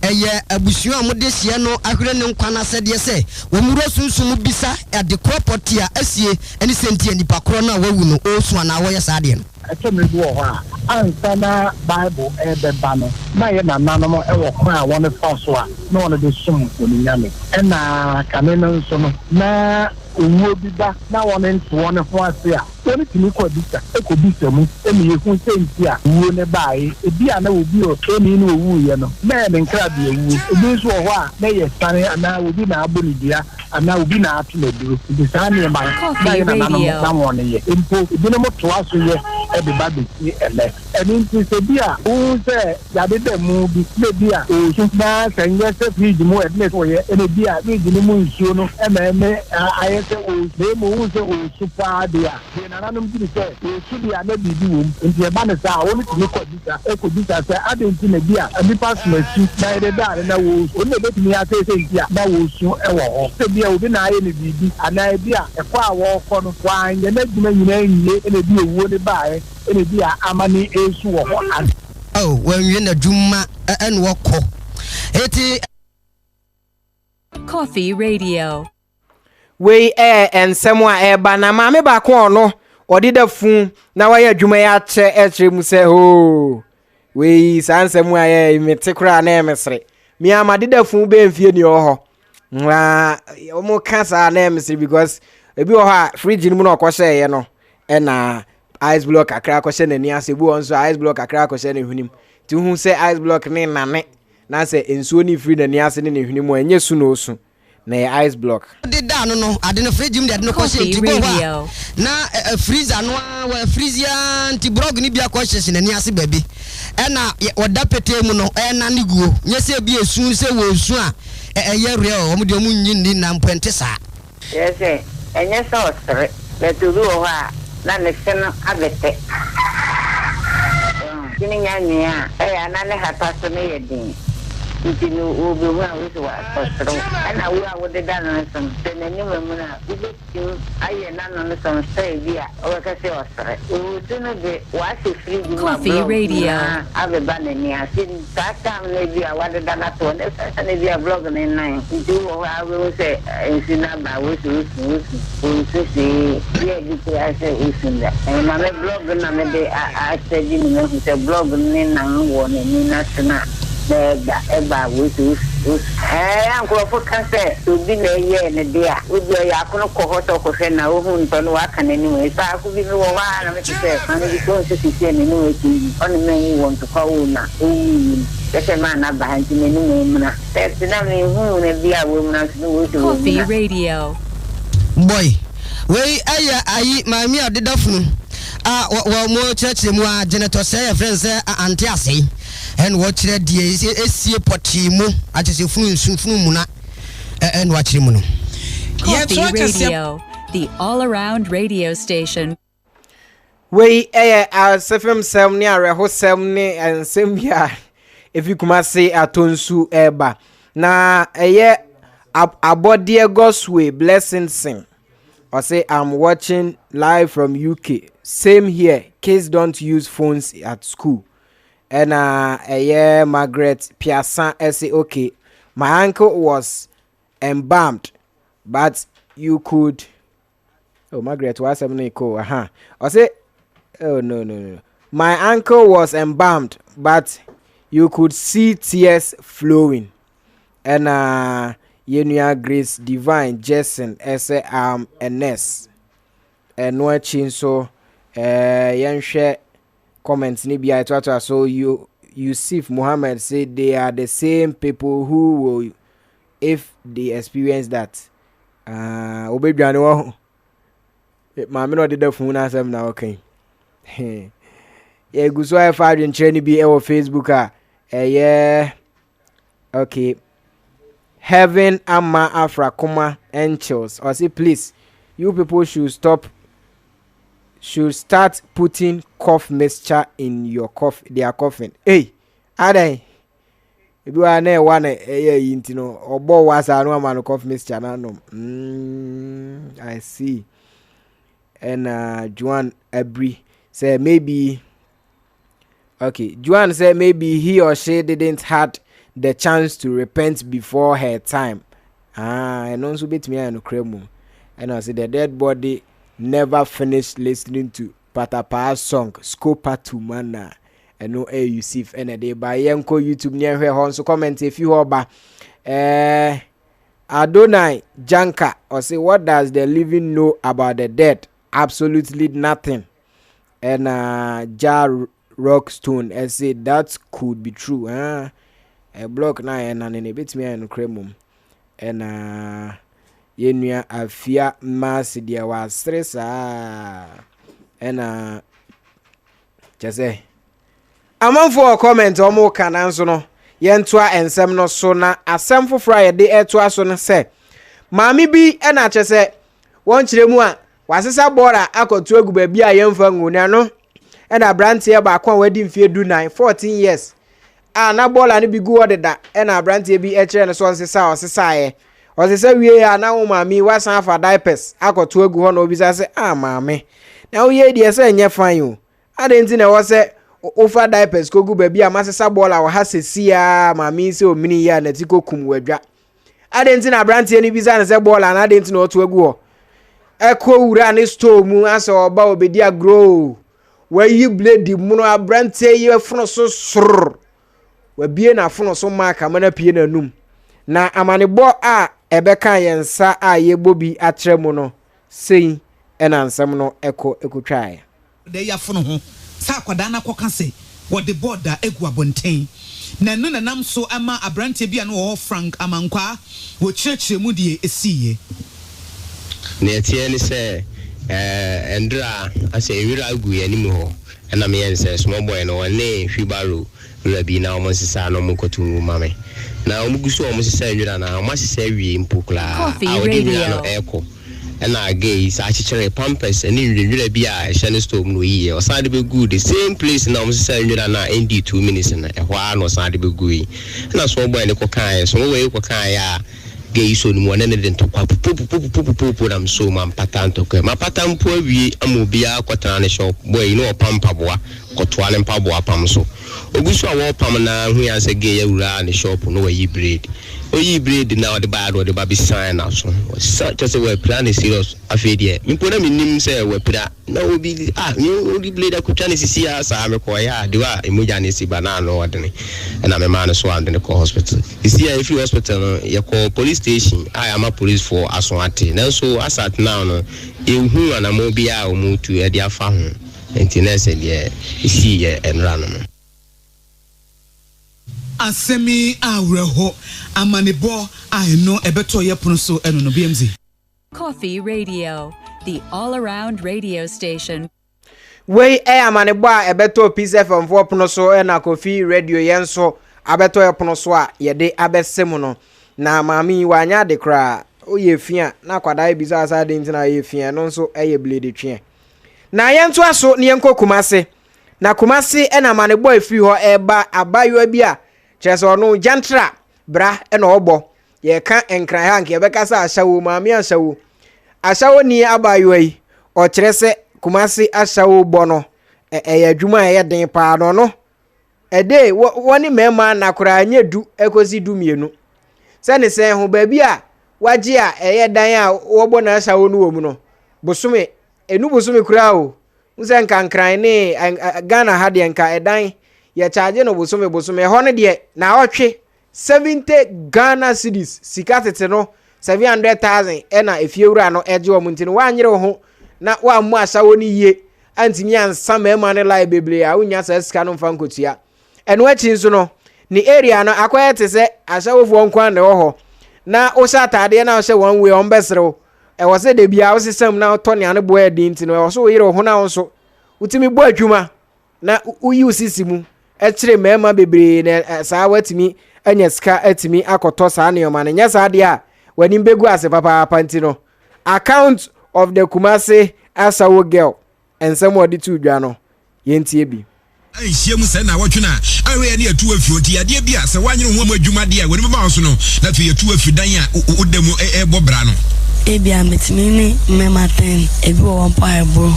eye abusuo amode hie no ahwere ne nkwana sede se womuro sunsum bisa ade property a asie eni senti anipa kro na wawu no osu ana wo ye saade no me do ho a ansa na bible beba no na ye na nanom e wo kwan a won fa so a na won de sum oninyame na kaneno nso no na owo bi ba na won nto won ho ase a woni timi ko bisa ko bisa mu emi ye hu senti a wo ne bae ebi a na obi o kemi ni owu ye no na me nkra bi ewu ebi so ho a na ye sane ana obi na aboni dia ana obi na atu na duro bi sane ma na ye na nanom na won ye empo ebi no mo to aso ye e be ba be ti ele eni nti se bi a wo se ya de mu bi le bi a o so na sanye se fridge mu e ne so ye ene bi a fridge ni mu nsuo no e ma me aye se o de mu wo se o super dia na nanom bi se o su dia na bi bi wo nti e ba ne sa wo ni ti ko bisa se ade nti na bi a abi pass na su na ide da na wo o ne be ti ya se nti a na wo su e wo ho se bi a obi na aye ne bi bi ana bi a e kwa wo ko no wa anye na djuma nyina nyi ene bi ewo ne ba e ene bi a amani esu wo ho an oh when na djuma en wo ko eti Coffee Radio. We ensem a ba na ma me ba ko no odi da fun na wa ya adwuma ya che mu se ho we sansem a ya metekura na emesre mi amade da fun be mfie ni ho nwa omo kasa na emesre because ebi ho ha fridge ni mu na okose ye no na ice block akra akose na ni ase bu onso ice block akra akose na hunim ti hu se ice block ni nane na se ensuo ni free na ni ase ni hunim enye su na osu na ice block de da no ade no fridge mu de no ko se ti bo na freezer no wa freezer anti brog ni bia ko hye na ni ase baby na oda pete mu no na ni guo nye se bi esu se wo esu a ye real o mu de mu nyi ni na mpente sa yes enye so sere le tu do ha na ne se no abete kini nya nya na ne hata so ne ye din nti no obi ho a wo so asoro ana wo a wo de da no so te na ni mu na wo be aye na no so say bia o ka se osere o tu no de wa se free di ma Coffee Radio. ave ba na ni asin ta tam ne bia wa de da na to ne sa ne bia blog ne nine nti wo a wo se ensi na ba wo so se bia di te ase isinda na me blog na me de a se di ni se blog ne na wo ne ni na sna eba wusu anko fo kase obi na ye ne dia obi ya kono kohoto ko fe na ohun to no aka ne ni we sa ku bi wo wa na me se na bi ko se se ne ni we ti on me won to ko na se ma na ba hanti ne ni me na se na me hu ne bia wo na so wo so Coffee Radio. boy we ayi mami adedafunu wa mo church mu a genetor say friends anti asei and what chire die esie poti mu achese funu mu na and wa chire mu no Coffee Radio, the all-around radio station. We sefem sem ni areho sem ni ensem bia efi Kumasi atonsu eba na abodie Godsway blessing sing or say I'm watching live from UK. Same here. Kids don't use phones at school. And Margaret Piasan say okay. My uncle was embalmed, but you could. Oh, Margaret, what's happening? I say, oh no. My uncle was embalmed, but you could see tears flowing. And Yenuya Grace Divine Jason say I'm a nurse. no achi so yenhwe comments ni bia to so Yusuf Muhammad said they are the same people who will if they experience that obedwane wo maame no de da fun na asem na okay yeah guso I find in training bi e wo Facebook yeah okay Heaven Ama Afra Kuma and Chills or say please you people should start putting cough mixture in your their coffin. Hey, adai. If you are near one intino or bo was a no man cough mixture no. I see. And Juan Abri said maybe okay. Juan said maybe he or she didn't had the chance to repent before her time. And also bit me and cremo. And I said the dead body never finished listening to Patapa's song Scopa to Mana and no Yusuf and a day by Yanko YouTube near her home. So comment if you hoba Adonai Janka or say what does the living know about the dead? Absolutely nothing. And Jar Rockstone and say that could be true. A block 9 and in a bit me and cremum and yenua afia mass dia wa stressa and just amanfo comment omo kana nso no yentoa ensem no so na asem foforo ye de etoa so no se maami bi na chese won kiremu a wasesa bora akoto agu ba bi a yemfa nguna no na brantie ba kwa wadi mfie du 9 14 years na bola ni bi gu odeda na brantie bi kire no so osesa ye osesa wie ya na wo maami wasan afa diapers akoto agu ho na obisa se maami na wo ye die se enye fan o adenti na wo se ofa diapers kogu ba bi a masesa bola wo ha sesia maami se omini ya na tikokum wadwa adenti na brantie ni bisa na se bola na adenti na oto agu ho eko wura ni store mu ase oba obedi agro wayi blade mu no abrantie ye fono so sor wabie na fono so maka mana pie na num na amanebo a ebeka yensa a yebobi atre mu no sei ena nsem no ekotwae de ya fono ho sa kwada na koka se wo de border egu abonten na no nanam so ama abrantie bia no wo Frank Amankwa wo chirechire mu de esiye na etie ni se endra ase ewira agu ya ni mu ho na me yense small boy no ne hwibaro rabi na omo sisa no mu kotu mame na omo guso omo sisa ewira na omo sisa wie mpokla awodi no eko na gay sa chichere pampers and ewira bi a ehye storm no yi o side be good the same place na omo sisa ewira na nd 2 minutes na ehwa no side be good na small boy ne kokan so we kokan ya gay so ni mo ne den to kwa pupu na mso ma patanto ko ma patampo awie amobia kwatana ne shop boy no pampaboa kotwale mpaboa pam so oguso a wo pam na hu ya se gay awura ne shop no wayi bread oyi bread na the bad or the baby sign na so just we plan is serious afedie mpo na minim se we pra na obi obi blade akutwa ne sisi asa me ko ya de wa emoja ne si banana no odene na me man so and ne ko hospital isi if you hospital no ye ko police station I am a police for aswati na so asat now no ehu anamo bia o mutu e de afa ho entinese de isi ye enra no asemi awreho amanebo no ebeto yepono so eno no BMZ KOFI Radio, the all-around radio station. We amanebo ebeto Peace FM 4 pono so na KOFI Radio yenso abeto yepono so a yede abesem no na maami wanya de kra oyefia na kwada biza asa de ntina oyefia no nso eye blade twe na yento aso ne yenko Kumasi na Kumasi na amanebo afi ho eba abayo bi a cheso no jantra bra na obo ye ka enkran hank ye beka sa ashawo maami ashawo ni abayo yi o kyerese Kumasi ashawo bo no adwuma ye den pa no ede woni mema na kura anya du ekosi du mienu sene se ho ba bi a waje a eye dan a wobo na ashawo no wo mu no bosume enu bosume kura o nse nkankran ne Ghana ha de nka edan ye charge no bosume ho ne de na otwe 70 Ghana cedis sika tete no 700,000 na efiewura no eje o muntini wanyere ho na wa mu asawo ni ye antimi ansa mema ne lai bebre a unya sa sika no mfa nkotua eno achi nso no ni area no akoye te se asawo fo nkwan ne ho na o sha atade na o she one way on besrew e wo se de bia o sesam na to ne ane boy di nti no wo so yire ho na wo so utimi bo adwuma na uyi usisi mu e kire mema bebre na sa watimi anya sika atimi akoto sa ne yoma ne nya sa de a wani mbegu ase papa panti no account of the Kumasi asawo girl and somebody to dwa no yentie bi Ahyia mu sɛ na wɔtwena awe ne atu afi oti ade bia sɛ wanyere ho mu adwumade a wani baba so no na tu yatu afi dan a wodamu ɛbɔ bra no ebia metimi ni mematen ebi wo pa ebro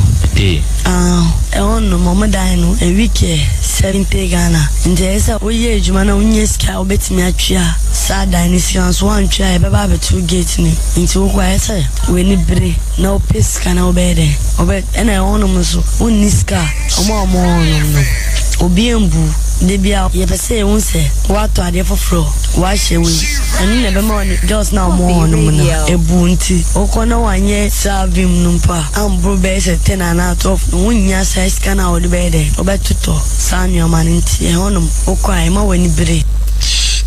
no mama dan no e week 70 Ghana nje se oye adwuma na unye sika obetimi atwa sa dan ni sians one twa e baba betu gate ni nti wo kwa ese we ni bre na opeska na obede obed ena ono muso uniska omo no obi embu debia ye pese unse wato ade foforo wa hyewe enu ne be ma just now mo no na ebu nti okona wanye savim numpa ambro be se tena na to wunya sa ska na odi be de obetuto sanyo maninti e honum okwa e ma wani bere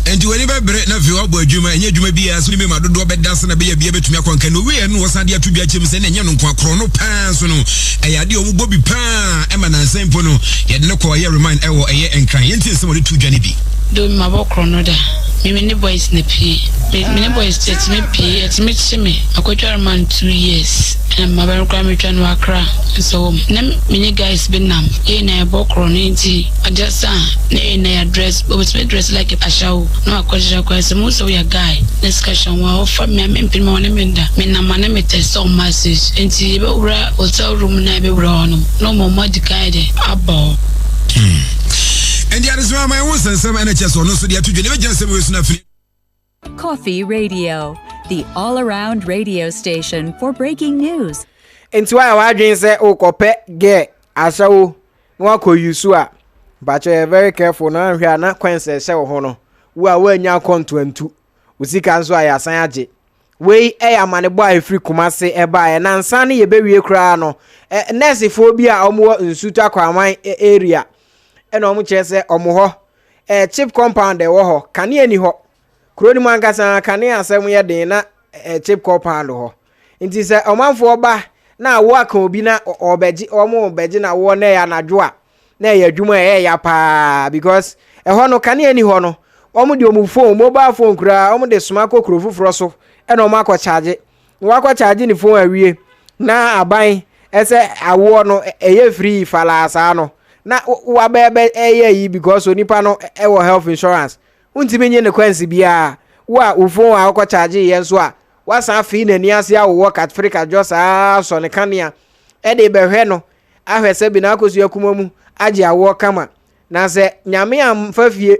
enti wani be bere na fi obo adwuma enye adwuma bi aso ni me madodo be danse na be ya bia betumi akwanka no we enu wosade atu bia chem se na enye no nkwa no pa so no eyade o mu bobi pa e ma na nsempo no ye de no ko ye remind ewo eye enkran yenti nsem o de tu dwane bi do ma bokro no da me boys na pie me boys set me pie et me chime akotwar man 2 years and my very crime trying to Accra so many guys been nam in a bokro nti just na dress but we dress like a show no akosha kwese mo so ya guy discussion wa offer me mpin ma menda me na ma na me test on message nti be wura hotel room na be wura no more modified abo and the other my own some NHS or no so the two just KOFI Radio, the all-around radio station for breaking news. Into I dream say okope get asawo no akoyusu a but you very careful na hwe na kwense hye wo ho no wo a wanya kontoantu usika nso ayasan age we amane boy free Kumasi eba na nsa ne ye bewie kura no nurse fo bi a omo nsuta kwaman area ena omo chese omo ho chip compound e wo ho kane ani ho kroni mangasa kane asem ye den na chip compound ho nti se omanfo ba na wo aka obi na obeji omo obeji na wo na ya nadwo a na ya adwuma ya pa because ho no kane ani ho no omo de omo phone mobile phone kura omo de smako kro fufuro so ena omo akọ charge wo akọ charge ni phone awie na aban ese awo no eye free falasa no na wa bebe yi because onipa no ewo health insurance untimi nye ne kwansi bia wa ufon a akọ charge ye so a wasan fi na ni ase awo cat Africa just so ne kanea e de behwe no ahwese bi na akosu akumamu age awo kama na se nyame amfafie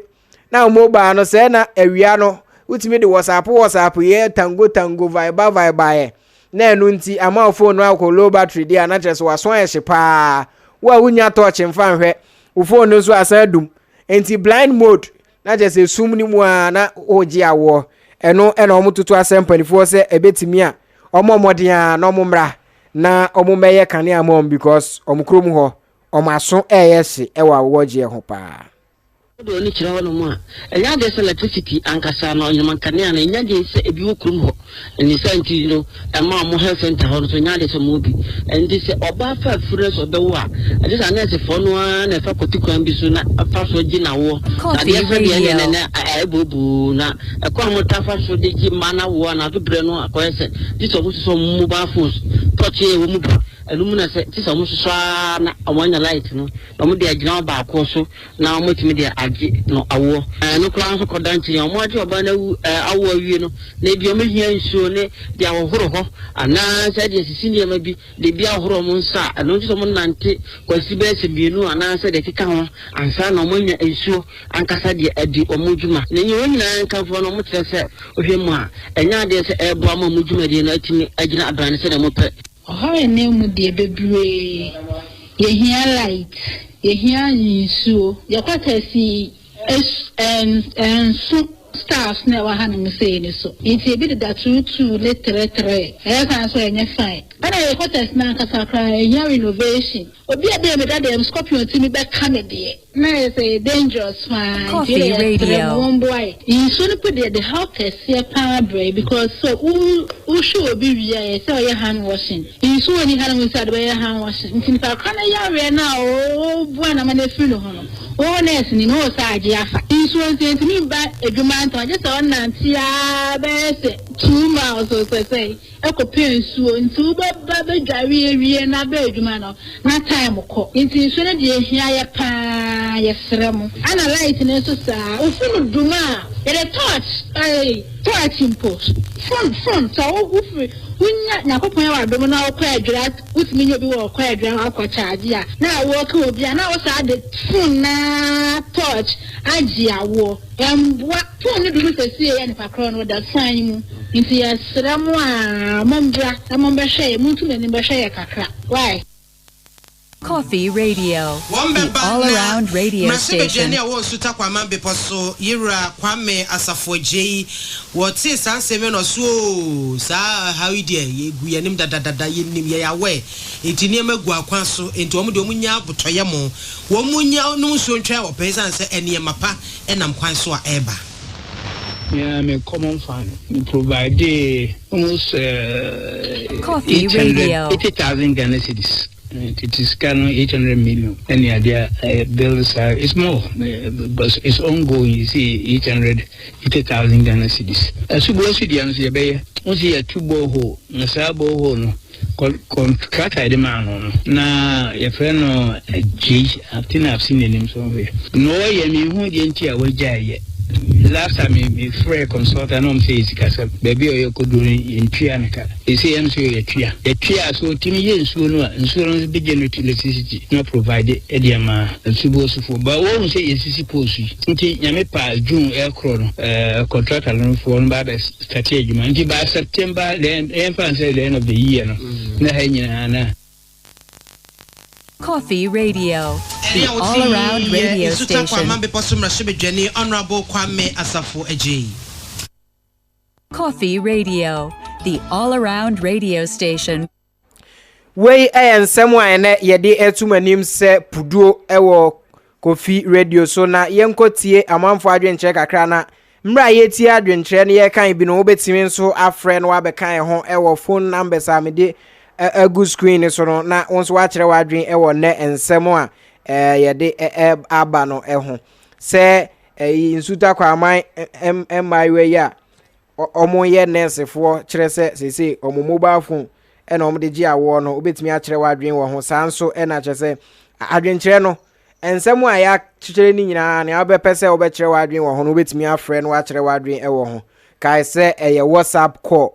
na mobile no se na awia no utimi de WhatsApp ye tango vibe ye na enu nti ama phone no akọ low battery dia na chese wason ye hyepa wa unya touch mfa hwe u phone no so asadum enti blind mode na chese sum ni mu a na oji awo eno omututu asempanifo se ebetimi a omomode a na omumra na omumeye kane amom because omukrom ho omaso eyese ewa woje ho pa do ni kira wono mu a enya de electricity ankasa na onyman kane na enya de se ebi okrum ho ni santi no ema mo health center ho so enya de se mo bi endi se oba fa fure so be wo a ade sa na se fo no a na fa kotikwan bi so na fa so gi na wo na de fa de na ebobu na ekwa mo ta fa so de gi mana wo na do bre no akoyese di so mo so mobile phones touch e wo mu ba elu na se ti so mo so na amanya light no na mo de agina ba ko so na mo timi de no awo no kran so kodanchi ya mo ati oba na awo awie no na bi o mehia nsuo ne de ahohoro ho ana sa de sisi ne ma bi de bi ahohoro mo nsa no nso mo nante kwasi be se bienu ana sa de kika ho ansa na mo nya nsuo ankasa de adi o mo djuma na nyi wonyina nkanfo no mo tere se ohwe mu a enya de se ebo ama mo djuma de na atimi agina aban se na mo pe oha ene mu de bebre ye hia light ye hia nsuo ye kwata si ensu staffs na wa hanom say ni so nti ebi da tutu letre can so enye fine ana e quarters na kasa kra renovation obi a dey me da dem scorpion ti mi be kamede na say dangerous fine Coffee Radio. One boy you should put the help here power break because so who should obi wi say your hand washing you so any hand say the hand washing nti pa kana ya na o boy na ma free no hono o nurse ni no sa agi afa insurance nti mi ba edwuma nto je say on nantia be say 2 miles or say e ko pensuo nti wo ba be dware ewie na be edwuma no na time ko nti insurance de hia ya pa ya sremo ana light na so sa ofunu duma ele torch impose phone so ofuru unya na kopon ya wadom na okwa adwira utimi nyo bi wo okwa adwira akwa charge ya na wo ka obi na wo sa de phone na torch agi awo embwa phone du se sie ya ni pakro no da fan mu nti ya sramo a mombra amombe hwe muntu na ni be hwe kakra why Coffee Radio, the all-around radio station. Yira Kwame Asafoje, what is Sansemen or so, Sa, how dear, ye guyanim da yenim ya way, it in Yama Guaquanso, into Omudomunya, Butoyamo, Womunya, no so travel peasants, and Yamapa, and I'm quite so eba. Yeah, I'm a common fan. We provide almost Coffee Radio. 80,000 Ghana cedis. It is currently 800 million. And the idea bills are it's more, but it's ongoing. You see, 880,000 Ghana cedis. As you go see the answer, you see a 2 borehole, a sabo contract I demand. Now, your friend, I think I've seen him somewhere. No, I mean, who didn't hear what yet. Last time a free consultant says baby you could do in Trianica. They say I'm sure a tria so Timmy insurance begin with electricity not provided Ediama and Subos for but won't say it's supposed to Yamepa June air chrono contract alone for one by the strategy and by September then the end of the year. Coffee Radio, the all-around radio station. Honorable Kwame Asafo Eji. Coffee Radio, the all-around radio station. We and someone yede etumanim se puduo ewo Coffee Radio so na yenkotie amanfo adwenkyere kakra na mra yetie adwenkyere ne ye kan bi no obetimi nso afre no abekan ho ewo phone numbers amede a good screen so no na wonso wa kire wadwen ewo ne ensemo a yede aba no ho se insuta kwa aman MIW ya omo ye nurse kire se omo mobile phone ena omo de gi awo no obetimi a kire wadwen wo ho sanso ena kire se adwenkire no ensemo a ya kire ni nyina na obepese obekire wadwen wo ho no obetimi afre no wa kire wadwen ewo ho kai se WhatsApp call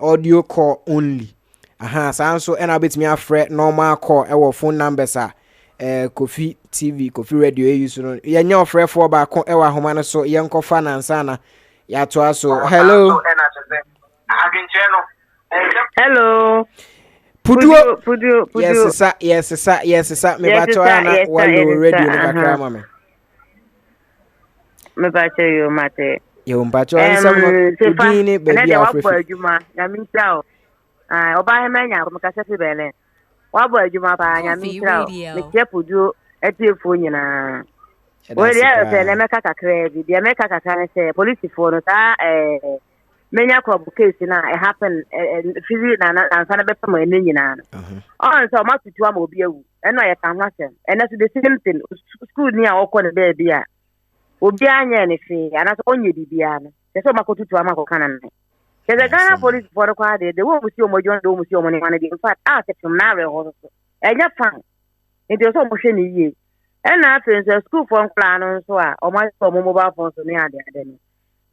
audio call only. Aha, sanso ena betimi afre normal call ewo phone numbers a KOFI TV, KOFI Radio use no. Ye nya ofre for ba ko ewa homa no so ye nkofa na nsa na ya to aso. Hello. Hello. Pudu. Yes, sir. Me ba to ana walo radio no kakra ma me. Me ba che yo mate. Yo mba cho ansam no. Udi ni baby afre. Na mi tao. Oba hemenya ko mekasa fi bele wabo adwuma pa nya mi tra me tie pudu etiefo nyina we dia se le meka kakra bi dia meka kakra se police fo no ta menya ko bu case na it happen fizi na ansa na bepa ma ene nyina on so ma tutu ama obi awu eno ye kan hwasem eno so the same thing school ni a okọ ne be bia obi anya ne fi ana so onye bibia no se so makotutu ama ko kana na the Ghana police for the quad, they won't see Mojon, don't see money. In fact, I said from now, and you're fine. It is almost any year. And after the school phone plan on so or my mobile phones on the other.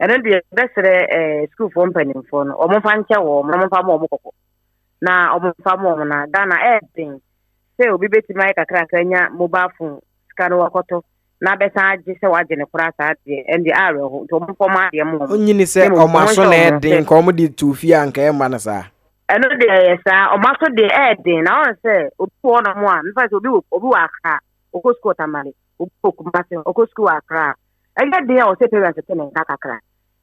And then the best school phone penning phone or Mofancha or Mamma now, or Famona, Ghana everything. Say, we bet to make a crack mobile phone, Scaro. Na besa jise waje ne kura saati and the arrow to mo ma de mo onyini se o maso na edin ko mo di tufi anka e ma na sa eno de yesa o maso de edin na on se obi wona mo a mfa se obi wa akra okosku tamale obi Kumasi okosku akra I get there or say parents attending kakra.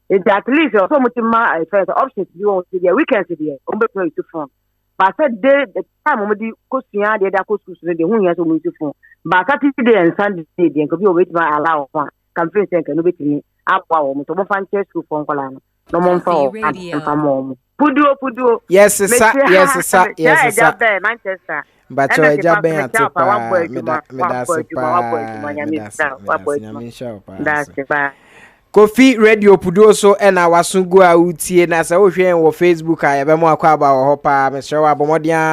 It at least so much my first options you want to the weekends there. Play to phone. But said the time when the costume the other costumes the who has to phone. But Saturday and Sunday they could be wait my allow one. Can feel say can be me. Up wow to mo fan church school phone call no more for and mom. Pudu. Yes, sir. Yes, sir. Yes, sir. Manchester. But you are being a tip. That's the KOFI Radio Pudo so and our Sungu out here. Nasa Ocean or Facebook. I have more about Hopper, Mr. Abomodia.